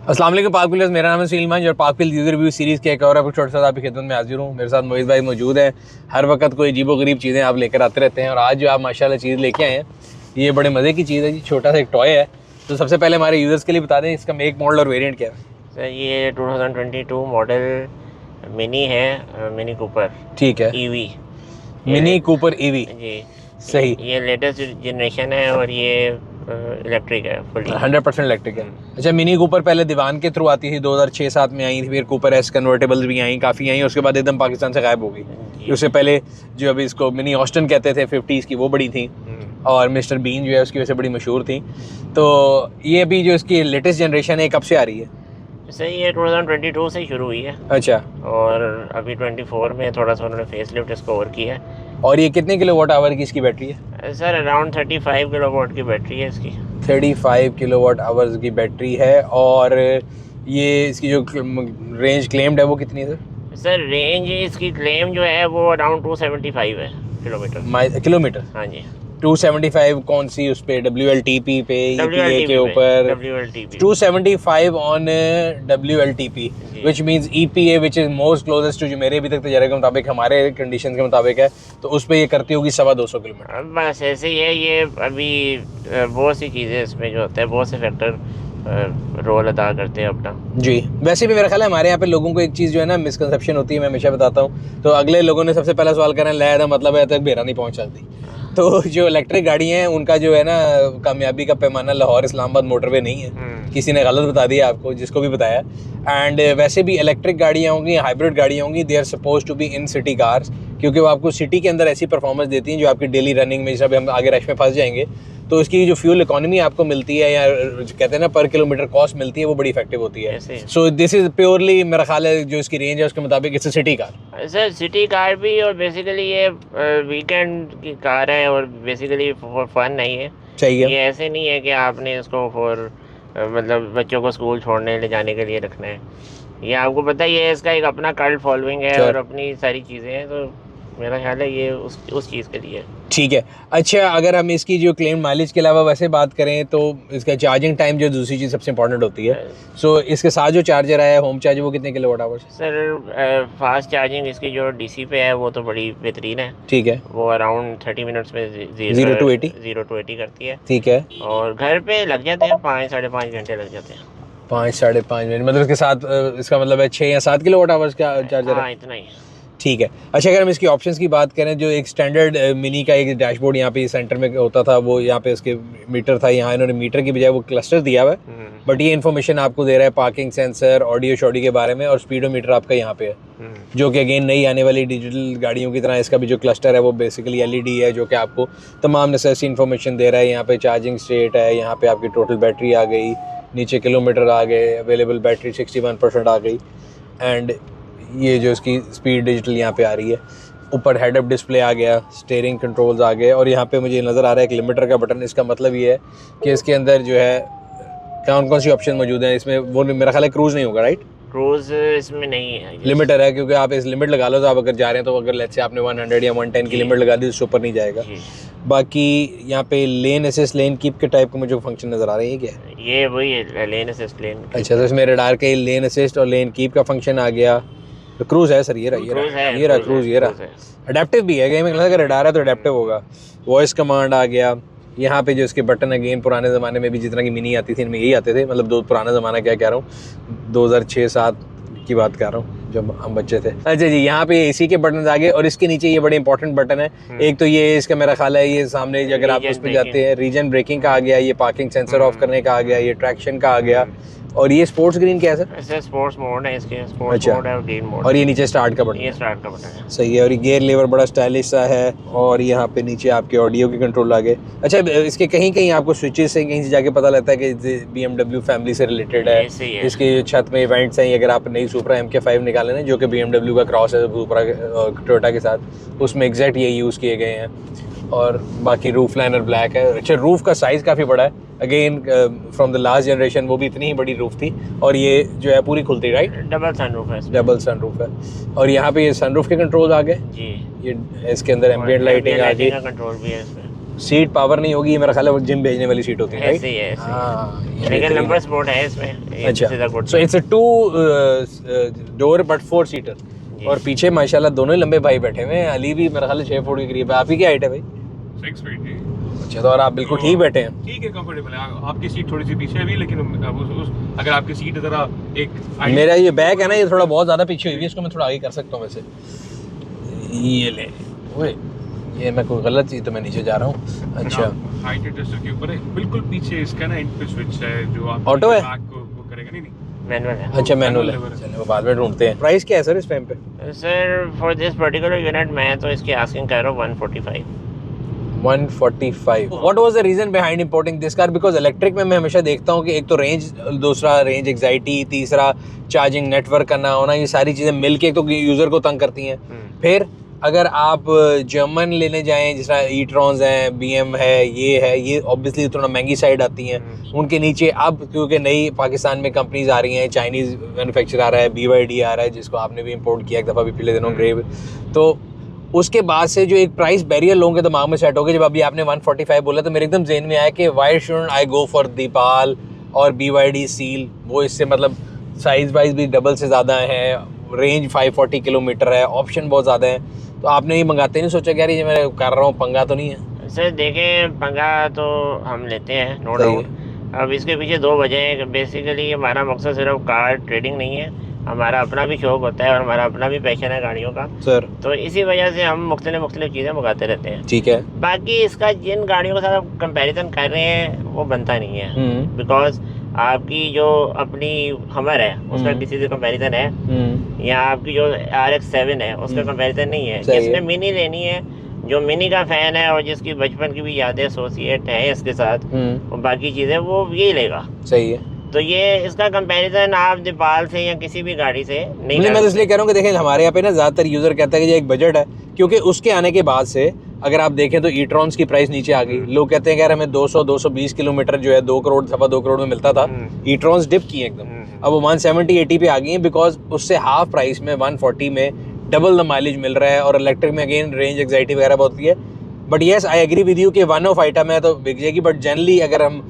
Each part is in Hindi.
अस्सलाम वालेकुम पाक व्हीलर्स, मेरा नाम है सलीमान और पाक व्हील यूज़र रिव्यू सीरीज़ के एक और एपिसोड साथ आपकी खिदमत में हाजिर हूँ। मेरे साथ मोहित भाई मौजूद हैं। हर वक्त कोई अजीबो-गरीब चीज़ें आप लेकर आते रहते हैं और आज जो आप माशाल्लाह चीज़ लेके आए हैं ये बड़े मज़े की चीज़ है जी। छोटा सा एक टॉय है। तो सबसे पहले हमारे यूज़र्स के लिए बता दें इसका मेक मॉडल और वेरिएंट क्या है। सर ये 2022 मॉडल मिनी है, मिनी कूपर। ठीक है, ईवी, मिनी कूपर ईवी। जी सही, ये लेटेस्ट जनरेशन है और ये इलेक्ट्रिक है, फुली 100% इलेक्ट्रिक है। अच्छा, मिनी कूपर पहले दीवान के थ्रू आती थी, 2006-07 में आई थी, फिर कूपर एस कन्वर्टेबल भी आई, काफ़ी आई, उसके बाद एकदम पाकिस्तान से गायब हो गई। उससे पहले जो अभी इसको मिनी ऑस्टन कहते थे 50s की, वो बड़ी थी और मिस्टर बीन जो है उसकी वजह से बड़ी मशहूर थी। तो ये अभी जो इसकी लेटेस्ट जनरेशन है कब से आ रही है? सर ये 2022 से ही शुरू हुई है अच्छा, और अभी 24 में थोड़ा सा उन्होंने फेसलिफ्ट इसको और किया है। और ये कितने किलोवाट आवर की इसकी बैटरी है? सर अराउंड 35 किलोवाट की बैटरी है इसकी। 35 किलोवाट आवर्स की बैटरी है। और ये इसकी जो रेंज क्लेम्ड है वो कितनी है सर रेंज इसकी क्लेम जो है वो अराउंड 275 है किलोमीटर? हाँ जी, 275 कौन सी उस पे WLTP पे EPA के ऊपर? WLTP 275 on WLTP which means EPA which is most closest to, जो मेरे अभी तक तजर्बे के मुताबिक हमारे कंडीशन के मुताबिक है, तो उस पे ये करती होगी 250 किलोमीटर। बस ऐसे ही है ये। अभी बहुत सी चीज़ें इसमें जो होता है, बहुत से फैक्टर रोल अदा करते हैं अपना। जी, वैसे भी मेरा ख्याल है हमारे यहाँ पे लोगों को एक चीज़ जो है ना मिसकंसेप्शन होती है, मैं हमेशा बताता हूँ। तो अगले लोगों ने सबसे पहला सवाल करना लाया मतलब है तक बेरा नहीं पहुँच सकती। तो जो इलेक्ट्रिक गाड़ी हैं उनका जो है ना कामयाबी का पैमाना लाहौर इस्लामाबाद मोटरवे नहीं है, किसी ने गलत बता दिया आपको, जिसको भी बताया। एंड वैसे भी इलेक्ट्रिक गाड़ियाँ होंगी, हाइब्रिड गाड़ियाँ होंगी, they are suppose to be in city cars, क्योंकि वो आपको सिटी के अंदर ऐसी परफॉर्मेंस देती हैं जो आपकी डेली रनिंग में, जब हम आगे रश में फंस जाएंगे तो इसकी जो फ्यूल इकोनॉमी आपको मिलती है या कहते हैं ना पर किलोमीटर कॉस्ट मिलती है, वो बड़ी इफेक्टिव होती है। सो दिस इज प्योरली मेरा ख्याल है जो इसकी रेंज है उसके मुताबिक it's city car. Sir city car भी, और बेसिकली ये वीकेंड की कार है और बेसिकली फॉर फन नहीं है। चाहिए, ये ऐसे नहीं है कि आपने इसको फॉर मतलब बच्चों को स्कूल छोड़ने ले जाने के लिए रखना है। ये आपको पता ही है, इसका एक अपना कल्ट फॉलोइंग है और अपनी सारी चीज़ें हैं, तो मेरा ख्याल है ये उस चीज़ के लिए। ठीक है। अच्छा, अगर हम इसकी जो क्लेम माइलेज के अलावा वैसे बात करें तो इसका चार्जिंग टाइम जो दूसरी चीज़ सबसे इंपॉर्टेंट होती है। सो इसके साथ जो चार्जर आया है होम चार्जर, वो कितने kilowatt hour? Sir fast charging इसकी जो DC पे है वो तो बड़ी बेहतरीन है। ठीक है, वो अराउंड 30 मिनट्स में 0 to 80 करती है। ठीक है, और घर पे लग जाते हैं 5-5.5 घंटे लग जाते हैं। 5-5.5 मिनट, मतलब इसके साथ इसका मतलब है 6 या 7 किलोवाट आवर्स का चार्जर है? इतना ही। ठीक है। अच्छा, अगर हम इसकी ऑप्शंस की बात करें, जो एक स्टैंडर्ड मिनी का एक डैशबोर्ड यहाँ पे सेंटर में होता था, वो यहाँ पे इसके मीटर था, यहाँ इन्होंने मीटर की बजाय वो क्लस्टर दिया हुआ है। बट ये इन्फॉर्मेशन आपको दे रहा है पार्किंग सेंसर, ऑडियो शॉडी के बारे में, और स्पीडोमीटर आपका यहाँ पे है, जो कि अगेन नई आने वाली डिजिटल गाड़ियों की तरह इसका भी जो क्लस्टर है वो बेसिकली LED है, जो कि आपको तमाम नेसेसरी इन्फॉर्मेशन दे रहा है। यहाँ पे चार्जिंग स्टेट है, यहाँ पे आपकी टोटल बैटरी आ गई, नीचे किलोमीटर आ गए, अवेलेबल बैटरी 61% आ गई, एंड ये जो इसकी स्पीड डिजिटल यहाँ पे आ रही है। ऊपर हेड अप डिस्प्ले आ गया, स्टीयरिंग कंट्रोल्स आ गए, और यहाँ पे मुझे नज़र आ रहा है एक लिमिटर का बटन। इसका मतलब ये है कि इसके अंदर जो है कौन कौन सी ऑप्शन मौजूद हैं इसमें, वो मेरा ख्याल है क्रूज़ नहीं होगा, राइट? क्रूज इसमें नहीं है, लिमिटर है, क्योंकि आप इस लिमिट लगा लो तो आप अगर जा रहे हैं तो अगर लेट्स से आपने 100 या 110 की लिमिट लगा दी तो ऊपर नहीं जाएगा। बाकी यहाँ पे लेन असिस्ट, लेन कीप के टाइप का मुझे फंक्शन नज़र आ रहा है, ये क्या है? ये वही है, लेन असिस्ट, लेन। अच्छा, तो इसमें रडार के लेन असिस्ट और लेन कीप का फंक्शन आ गया। तो क्रूज है सर, ये रहा क्रूज, ये रहा अडेप्टिव भी है। गेम में अगर रडार है तो अडेप्टिव होगा। वॉइस कमांड आ गया। यहाँ पे जो इसके बटन अगेन पुराने ज़माने में भी जिस तरह की मिनी आती थी इनमें यही आते थे, मतलब दो पुराना ज़माना क्या कह रहा हूँ, 2006-07 की बात कर रहा हूँ जब हम बच्चे थे। अच्छा जी, यहाँ पे AC के बटन आ गए, और इसके नीचे ये बड़े इंपॉर्टेंट बटन है। एक तो ये इसका मेरा ख्याल है ये सामने अगर आप उस पर जाते हैं, रीजन ब्रेकिंग का आ गया, ये पार्किंग सेंसर ऑफ करने का आ गया, ये ट्रैक्शन का आ गया, और ये स्पोर्ट्स ग्रीन क्या है सर? स्पोर्ट्स मोड है इसके, स्पोर्ट्स मोड है और ग्रीन मोड, और ये नीचे स्टार्ट का बटन, ये स्टार्ट का बटन है। सही है। और ये गियर लीवर बड़ा स्टाइलिश सा है, और यहाँ पे नीचे आपके ऑडियो के कंट्रोल आ गए। अच्छा, इसके कहीं कहीं आपको स्विचेस से कहीं से जाके पता लगता है कि BMW फैमिली से रिलेटेड है। इसके छत में इवेंट्स हैं, अगर आप नई सुपरा MK5 निकालें ना, जो कि BMW का क्रॉस है सुपरा टोयोटा के साथ, उसमें एग्जैक्ट ये यूज़ किए गए हैं। और बाकी रूफ लाइनर ब्लैक है। अच्छा, रूफ का साइज़ काफ़ी बड़ा है, again from the last generation वो भी इतनी ही बड़ी रूफ थी, और ये जो है पूरी खुलती, राइट? डबल सनरूफ है, डबल सनरूफ है। और यहाँ पे ये सनरूफ के कंट्रोल आ गए जी। ये इसके अंदर एम्बिएंट लाइटिंग आ गई, कंट्रोल भी है इसमें। सीट पावर नहीं होगी, मेरा ख्याल है वो जिम भेजने वाली सीट होती है, ऐसे ही है, ऐसे ही। हाँ, ये लेकिन बेहतरीन नंबर है। स्पोर्ट है इसमें। अच्छा, so it's a 2 door but 4 seater, और पीछे माशाल्लाह दोनों ही लंबे भाई बैठे हुए हैं। अली भी मेरा ख्याल है 6 फुट के करीब है। आपकी क्या हाइट है भाई? 6 फीट जी। अच्छा, तो और आप बिल्कुल ठीक बैठे हैं। ठीक है, कंफर्टेबल है। आपकी सीट थोड़ी सी पीछे है भी, लेकिन अगर आपकी सीट जरा एक मेरा ये बैक है ना, ये थोड़ा बहुत ज़्यादा पीछे हुई है, इसको मैं थोड़ा आगे कर सकता हूँ वैसे। ये ले, ओए ये मैं कोई गलत चीज़ तो मैं नीचे जा रहा हूँ। अच्छा, हाइट एडजस्टर के ऊपर है, बिल्कुल पीछे इसका ना एंड पे स्विच है जो आप ऑटो है? बैक को वो करेगा। नहीं मैनुअल है। अच्छा मैनुअल है, manual है। चलो वो बाद में ढूंढते हैं। प्राइस क्या है सर इस टाइम पे? Sir for this particular unit मैं तो इसकी आस्किंग कर रहा हूँ 145। 145। What was the reason behind importing this car? Because electric में मैं हमेशा देखता हूँ कि एक तो रेंज, दूसरा रेंज एग्जाइटी, तीसरा चार्जिंग नेटवर्क का ना होना, ये सारी चीज़ें मिलके एक तो यूज़र को तंग करती हैं। फिर अगर आप जर्मन लेने जाएं, जिस तरह ई-ट्रॉन्स हैं, BM है, ये ऑब्वियसली थोड़ा महंगी साइड आती हैं। उनके नीचे अब क्योंकि नई पाकिस्तान में कंपनीज आ रही हैं, चाइनीज़ मैन्युफैक्चर आ रहा है, BYD आ रहा है, जिसको आपने भी इंपोर्ट किया एक दफ़ा भी पिछले दिनों ग्रेव, तो उसके बाद से जो एक प्राइस बैरियर लोगों के दिमाग में सेट हो गया। जब अभी आपने 145 बोला तो मेरे एकदम जेहन में आया कि why shouldn't I go for Deepal और BYD सील, वो इससे मतलब साइज़ वाइज भी डबल से ज़्यादा है, रेंज 540 किलोमीटर है, ऑप्शन बहुत ज़्यादा है, तो आपने ये मंगाते नहीं सोचा कि यार ये मैं कर रहा हूँ, पंगा तो नहीं है? सर देखें, पंगा तो हम लेते हैं, नो डाउट। अब इसके पीछे 2 वजह हैं। बेसिकली हमारा मकसद सिर्फ कार ट्रेडिंग नहीं है, हमारा अपना भी शौक होता है और हमारा अपना भी पैशन है गाड़ियों का सर तो इसी वजह से हम मुख्तलिफ चीज़ें मंगाते रहते हैं। ठीक है। बाकी इसका जिन गाड़ियों के साथ आप कंपैरिजन कर रहे हैं वो बनता नहीं है, बिकॉज आपकी जो अपनी हमर है उसका किसी से कंपैरिजन है, या आपकी जो RX-7 है उसका कंपैरिजन नहीं है। जिसने मिनी लेनी है, जो मिनी का फैन है और जिसकी बचपन की भी यादें एसोसिएट हैं इसके साथ और बाकी चीज़ें, वो यही लेगा। सही है। तो ये इसका कंपैरिजन आप दीपाल से या किसी भी गाड़ी से नहीं। मैं तो इसलिए कह रहा हूँ कि देखें हमारे यहाँ पे ना ज़्यादातर यूज़र कहता है कि ये एक बजट है, क्योंकि उसके आने के बाद से अगर आप देखें तो ई-ट्रॉन्स की प्राइस नीचे आ गई। लोग कहते हैं कि यार हमें 200-220 किलोमीटर जो है 2 करोड़ 2.25 करोड़ में मिलता था, ई-ट्रॉन्स डिप की एकदम, अब वो 170-80 पे आ गई हैं, बिकॉज उससे हाफ प्राइस में 140 में डबल द माइलेज मिल रहा है, और इलेक्ट्रिक में अगेन रेंज एग्जाइटी वगैरह बहुत होती है। But yes I agree with you कि 1 ऑफ आइटम है तो बिक जाएगी, बट जनरली अगर हम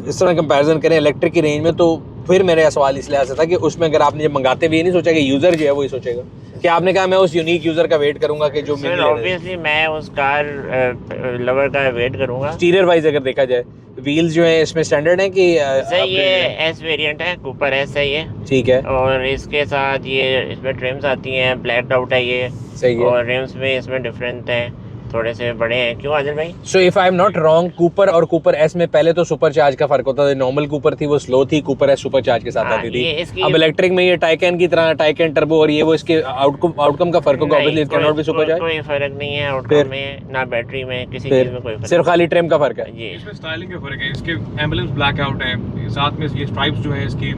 इस तरह कंपैरिजन करें इलेक्ट्रिक की रेंज में, तो फिर मेरा सवाल इसलिए आ सकता है कि उसमें अगर आपने जब मंगाते भी ये नहीं सोचा कि यूज़र जो है वो ही सोचेगा कि आपने कहा मैं उस यूनिक यूज़र का वेट करूंगा कि जो सर ऑब्वियसली मैं उस कार लवर का वेट करूंगा। एक्सटीरियर वाइज अगर देखा जाए, व्हील्स जो है इसमें स्टैंडर्ड है कि सर ये S वेरिएंट है, कूपर S है ये, ठीक है, और इसके साथ ये इसमें ट्रिम्स आती हैं, ब्लैक्ड आउट है ये, सही है, और रिम्स में इसमें डिफरेंट हैं, थोड़े से बड़े हैं। क्यों आदिल भाई? So if I am not wrong, Cooper और कूपर S में पहले तो सुपर चार्ज का फर्क होता था। नॉर्मल कूपर थी वो स्लो थी, कूपर S सुपर चार्ज के साथ आती थी। अब इलेक्ट्रिक में ये टाइकन की तरह, टाइकन टर्बो और ये वो, इसके आउटकम का फर्क होगा। Obviously it can not be super charge. कोई फर्क नहीं है आउटकम में, ना बैटरी में, किसी चीज में कोई फर्क, सिर्फ खाली ट्रिम का फर्क है जी। इसमें स्टाइलिंग का फर्क है। इसके एम्बलम्स ब्लैक आउट है, साथ में ये स्ट्राइप्स जो है इसकी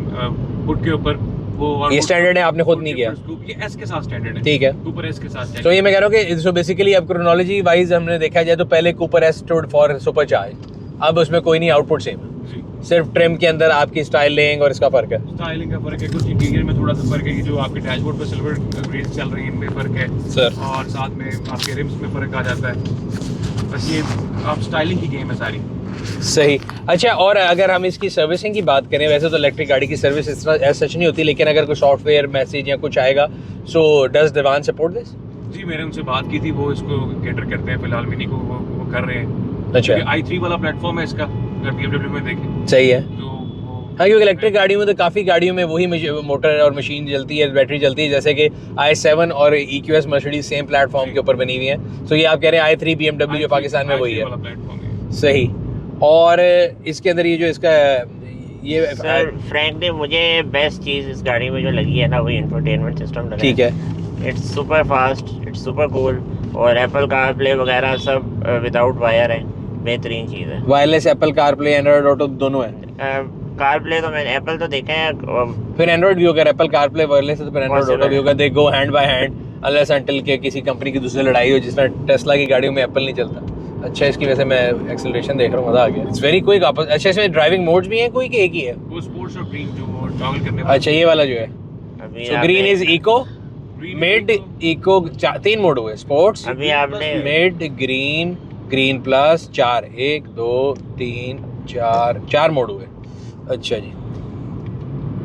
हुड के ऊपर वो, ये स्टैंडर्ड है, आपने खुद नहीं किया, ये S के साथ स्टैंडर्ड है, ठीक है, कूपर S के साथ। तो ये मैं कह रहा हूँ कि सो बेसिकली अब क्रोनोलॉजी वाइज हमने देखा जाए तो पहले Cooper S stood for super charge, अब उसमें कोई नहीं, आउटपुट सेम, सिर्फ ट्रिम के अंदर आपकी स्टाइलिंग और इसका फर्क है। स्टाइलिंग का फर्क है, कुछ इंटीरियर में थोड़ा सा फर्क है, जो आपके डैशबोर्ड पे सिल्वर ग्रेस चल रही है इनमें फर्क है सर, और साथ में आपके रिम्स में फर्क आ जाता है। बस ये आप स्टाइलिंग की गेम है सारी। सही। अच्छा, और अगर हम इसकी सर्विसिंग की बात करें, वैसे तो इलेक्ट्रिक गाड़ी की सर्विस इस तरह ऐसा सच नहीं होती, लेकिन अगर कोई सॉफ्टवेयर मैसेज या कुछ आएगा, so does Dewan support this? जी मैंने उनसे बात की थी, वो इसको कैटर करते हैं फिलहाल, मिनी को वो कर रहे हैं। अच्छा, i3 वाला प्लेटफॉर्म है इसका, अगर BMW में देखें सही है। तो हाँ, क्योंकि इलेक्ट्रिक गाड़ियों में तो काफ़ी गाड़ियों में वही मोटर और मशीन जलती है, बैटरी जलती है, जैसे कि i7 और EQS मर्सिडीज सेम प्लेटफॉर्म के ऊपर बनी हुई है। सो ये आप कह रहे हैं i3 BMW जो पाकिस्तान में वही है, सही। और इसके अंदर ये जो इसका ये सर फ्रैंकली मुझे बेस्ट चीज़ इस गाड़ी में जो लगी है ना, वो इंफोटेनमेंट सिस्टम लगा है। ठीक है, it's super fast, it's super cool, और एप्पल कार प्ले वगैरह सब विदाउट वायर है, बेहतरीन चीज़ है। Wireless Apple car play, Android auto दोनों है। कार प्ले तो मैंने एप्पल तो देखा है, फिर एंड्रॉइड भी होगा, एप्पल कार प्ले वायरलेस है तो फिर एंड्रॉइड ऑटो भी होगा। They go hand by hand unless until के किसी कंपनी की दूसरी लड़ाई हो, जिस तरह टेस्ला की गाड़ियों में एप्पल नहीं चलता। अच्छा, इसकी वजह से मैं एक्सेलरेशन देख रहा हूँ, मजा आ गया, इट्स वेरी क्विक। अच्छा, इसमें ड्राइविंग मोड्स भी हैं कोई कि एक ही है? वो स्पोर्ट्स और ग्रीन जो वो टॉगल करने। अच्छा, ये वाला जो है, अभी so green is eco, mid, eco, 3 mode हुए, स्पोर्ट्स, अभी आपने mid, green green plus 4, 1 2 3 4 mode हुए। अच्छा जी,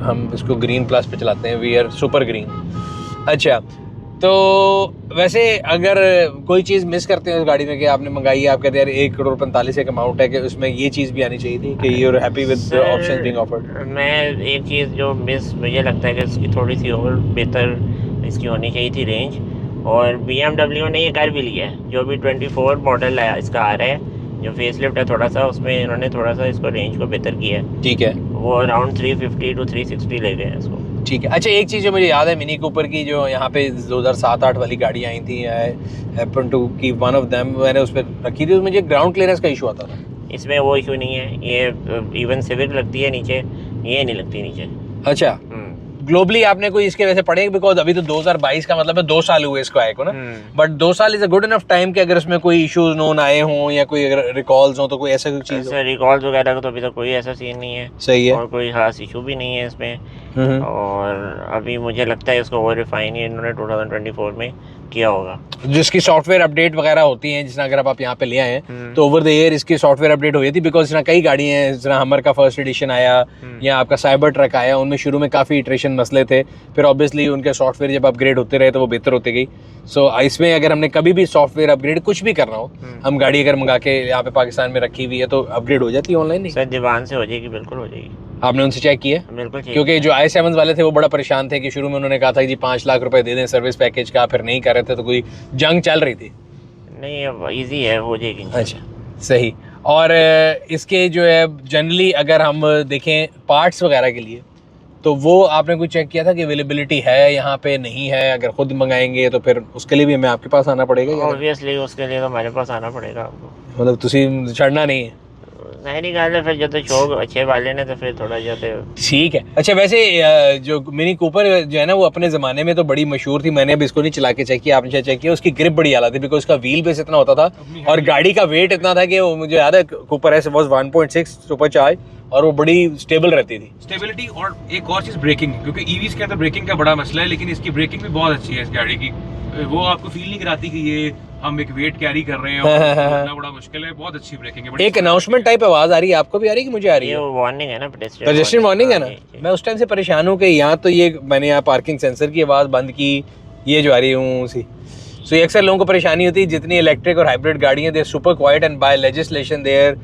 हम इसको ग्रीन प्लस पे चलाते हैं, वी आर सुपर ग्रीन। अच्छा, तो वैसे अगर कोई चीज़ मिस करते हैं उस गाड़ी में कि आपने मंगाई है, आप कहते हैं यार 1,45,00,000 एक अमाउंट है कि उसमें ये चीज़ भी आनी चाहिए थी कि you are happy with the options being offered. मैं एक चीज़ जो मिस मुझे लगता है कि इसकी थोड़ी सी और बेहतर इसकी होनी चाहिए थी रेंज, और BMW ने ये कर भी लिया है। जो भी 24 मॉडल है इसका आ रहा है, जो फेसलिफ्ट है थोड़ा सा, उसमें इन्होंने थोड़ा सा इसको रेंज को बेहतर किया है। ठीक है, वो अराउंड 350 to 360 ले गए हैं इसको। ठीक है। अच्छा, एक चीज़ जो मुझे याद है मिनी कूपर की, जो यहाँ पे 2007-8 वाली गाड़ी आई थी, हैपन टू की वन ऑफ देम मैंने उस पर रखी थी, मुझे ग्राउंड क्लियरेंस का इशू आता था। इसमें वो इशू नहीं है, ये इवन सिविक लगती है नीचे, ये नहीं लगती नीचे। अच्छा, ग्लोबली आपने कोई इसके वैसे पढ़े, बिकॉज अभी तो 2022 का मतलब है 2 साल हुए इसको आए को ना, बट 2 साल is a good enough time कि अगर उसमें कोई इश्यूज नोन आए हों या कोई अगर रिकॉल्स हो तो कोई ऐसा कोई चीज़ हो। रिकॉल्स वगैरह का तो अभी तक कोई ऐसा सीन नहीं है। सही है, और कोई खास इशू भी नहीं है इसमें। और अभी मुझे लगता है इसको ओवर रिफाइन इन्होंने 2024 में किया होगा। जिसकी सॉफ्टवेयर अपडेट वगैरह होती हैं, जिसना अगर आप यहाँ पे ले आए हैं तो ओवर द ईयर इसकी सॉफ्टवेयर अपडेट हुई थी, बिकॉज इसना कई गाड़ी हैं, जिस हमर का फर्स्ट एडिशन आया या आपका साइबर ट्रक आया, उनमें शुरू में काफ़ी इटरेशन मसले थे, फिर ऑब्वियसली उनके सॉफ्टवेयर जब अपग्रेड होते रहे तो वो बेहतर होती गई। सो इसमें अगर हमने कभी भी सॉफ्टवेयर अपग्रेड कुछ भी करना हो, हम गाड़ी अगर मंगा के यहाँ पे पाकिस्तान में रखी हुई है तो अपग्रेड हो जाती है ऑनलाइन। नहीं सर, दीवान से हो जाएगी, बिल्कुल हो जाएगी। आपने उनसे चेक किया? बिल्कुल, क्योंकि जो i7 वाले थे वो बड़ा परेशान थे कि शुरू में उन्होंने कहा था कि जी 5 लाख रुपए दे दें सर्विस पैकेज का, फिर नहीं कर रहे थे तो कोई जंग चल रही थी। नहीं, अब इजी है, हो जाएगी। अच्छा, सही। और इसके जो है जनरली अगर हम देखें पार्ट्स वगैरह के लिए, तो वो आपने कुछ चेक किया था कि अवेलेबिलिटी है यहाँ पे, नहीं है? अगर खुद मंगाएंगे तो फिर उसके लिए भी हमें आपके पास आना पड़ेगा? ऑब्वियसली उसके लिए तो हमारे पास आना पड़ेगा आपको, मतलब तुसी छड़ना नहीं है? नहीं गल है, फिर जो तो शौक अच्छे वाले ने तो फिर थोड़ा जो ठीक है। अच्छा, वैसे जो मिनी कूपर जो है ना वो अपने ज़माने में तो बड़ी मशहूर थी, मैंने अब इसको नहीं चला के चेक किया, आपने चेक किया? उसकी ग्रिप बड़ी आला थी, बिकॉज उसका व्हील बेस इतना होता था और गाड़ी का वेट इतना था कि वो मुझे याद है Cooper S was 1.6 super charge, और वो बड़ी स्टेबल रहती थी। स्टेबिलिटी, और एक और चीज़ ब्रेकिंग, क्योंकि ईवीज के अंदर ब्रेकिंग का बड़ा मसला है, लेकिन इसकी ब्रेकिंग भी बहुत अच्छी है इस गाड़ी की। वो आपको फील नहीं कराती कि ये हम एक वेट कैरी कर रहे हैं और इतना बड़ा मुश्किल है। बहुत अच्छी ब्रेकिंग है। एक अनाउंसमेंट टाइप आवाज आ रही है, आपको भी आ रही है कि मुझे आ रही है? ये वार्निंग है ना, पेडेस्ट्रियन वार्निंग है ना। मैं उस टाइम से परेशान हूँ कि यहाँ तो ये मैंने यहाँ पार्किंग सेंसर की आवाज़ बंद की, ये जो आ रही हूँ सी। सो ये अक्सर लोगों को परेशानी होती है, जितनी इलेक्ट्रिक और हाइब्रिड गाड़ियाँ they super quiet, and by legislation they are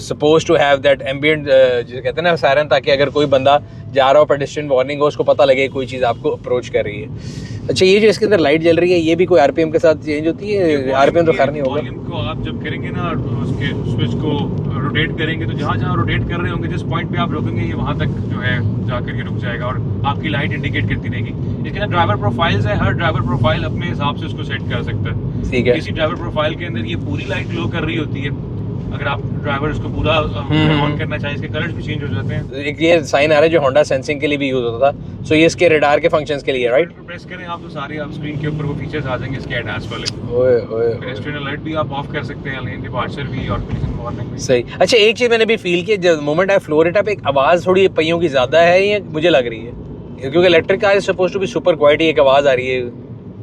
suppose to have that ambient जो कहते हैं ना सायरन, ताकि अगर कोई बंदा जा रहा हो पेडेस्ट्रियन वार्निंग हो, उसको पता लगे कोई चीज़ आपको अप्रोच कर रही है। अच्छा, ये जो इसके अंदर लाइट जल रही है, ये भी कोई आरपीएम के साथ चेंज होती है? आरपीएम तो खैर नहीं होगा। वॉल्यूम को आप जब करेंगे ना, उसके स्विच को रोटेट करेंगे, तो जहाँ जहाँ रोटेट कर रहे होंगे, जिस पॉइंट पे आप रोकेंगे ये वहाँ तक जो है जाकर ये रुक जाएगा और आपकी लाइट इंडिकेट करती रहेगी। इसके अंदर ड्राइवर प्रोफाइल्स है, हर ड्राइवर प्रोफाइल अपने हिसाब से उसको सेट कर सकता है। ठीक है। किसी ड्राइवर प्रोफाइल के अंदर ये पूरी लाइट ग्लो कर रही होती है, अगर आप ड्राइवर उसको पूरा ऑन करना चाहें, इसके कलर्स भी चेंज हो जाते हैं। एक ये साइन आ रहा है जो होंडा सेंसिंग के लिए भी यूज होता था, सो ये इसके रडार के फंक्शंस के लिए, राइट? प्रेस करें आप तो सारे आप स्क्रीन के ऊपर वो फीचर्स आ जाएंगे इसके एडवांस वाले। ओए ओए, पेडेस्ट्रियन अलर्ट भी आप ऑफ कर सकते हैं, लेन डिपार्चर भी और कोलिजन वार्निंग भी। सही। अच्छा, एक चीज़ मैंने भी फील की, जब moment I floor it up, एक आवाज़ थोड़ी पहियों की ज़्यादा है, ये मुझे लग रही है, क्योंकि electric car is suppose to be super quiet, एक आवाज़ आ रही है।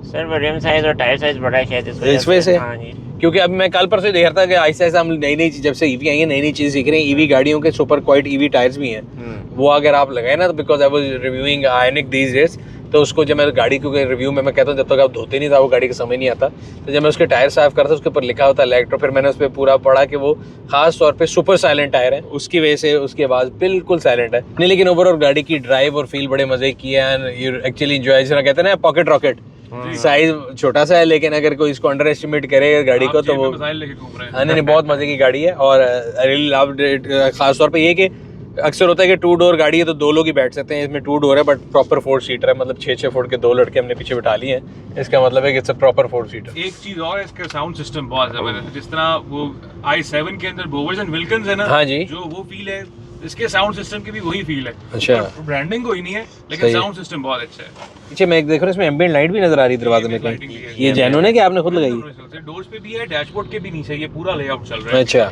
सर, वो रिम साइज और टायर साइज बड़ा है शायद इस वजह से। हाँ जी, क्योंकि अब मैं कल परसों देख रहा था कि ऐसा ऐसा हम नई नई जब से ईवी आई है, नई नई चीज़ सीख रहे हैं। ईवी गाड़ियों के सुपर क्वाइट ईवी टायर्स भी हैं, वो अगर आप लगाए ना, तो because I was reviewing ionic these days, तो उसको जब मैं गाड़ी के रिव्यू में मैं कहता हूँ जब तक आप धोते नहीं था वो गाड़ी का समझ नहीं आता, तो जब मैं उसके टायर साफ करता उसके ऊपर लिखा होता इलेक्ट्रो, फिर मैंने उस पर पूरा पढ़ा कि वो खास तौर पे सुपर साइलेंट टायर है, उसकी वजह से उसकी आवाज़ बिल्कुल साइलेंट है। नहीं, लेकिन ओवरऑल गाड़ी की ड्राइव और फील बड़े मजे की है, एंड यू एक्चुअली एंजॉय, जिसे कहते हैं ना पॉकेट रॉकेट। साइज छोटा सा है, लेकिन अगर कोई इसको अंडर एस्टिमेट करे गाड़ी को तो वो नहीं, बहुत मजे की गाड़ी है। और आई रियली लव्ड इट, खास तौर पे ये कि अक्सर होता है कि 2 डोर गाड़ी है तो 2 लोग ही बैठ सकते हैं, इसमें 2 डोर है बट प्रॉपर 4 सीटर है, मतलब 6-6 फुट के 2 लड़के हमने पीछे बिठा लिए हैं, इसका मतलब है कि इट्स अ प्रॉपर 4 सीटर। एक चीज और, इसका साउंड सिस्टम बहुत जबरदस्त है, जिस तरह वो i7 के अंदर बोवर्स एंड विल्किंस है ना, हाँ जी, जो वो फील है, इसके साउंड सिस्टम की भी वही फील है। अच्छा, ब्रांडिंग कोई नहीं है, लेकिन साउंड सिस्टम बहुत अच्छा है। पीछे मैं देख रहा हूँ इसमें एम्बिएंट लाइट भी नजर आ रही है दरवाजे में कहीं, ये जेन्युइन है कि आपने खुद लगाई है? डोर्स पे भी है, डैशबोर्ड के भी नीचे ये पूरा लेआउट चल रहा है। अच्छा,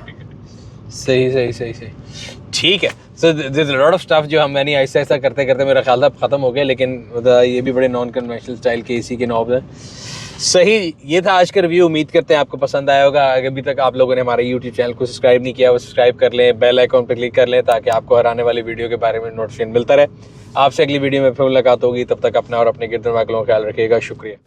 सही सही सही सही, ठीक है, so this lot of stuff जो हम मैंने ऐसा ऐसा करते करते मेरा ख्याल था ख़त्म हो गया, लेकिन ये भी बड़े नॉन कन्वेंशनल स्टाइल के एसी के नॉब हैं। सही, ये था आज का रिव्यू। उम्मीद करते हैं आपको पसंद आया होगा। अभी तक आप लोगों ने हमारे यूट्यूब चैनल को सब्सक्राइब नहीं किया वो सब्सक्राइब कर लें, बेल आइकॉन पर क्लिक कर लें ताकि आपको हर आने वाली वीडियो के बारे में नोटिफिकेशन मिलता रहे। आपसे अगली वीडियो में फिर मुलाकात होगी, तब तक अपना और अपने गिरदन वालों का ख्याल रखिएगा। शुक्रिया।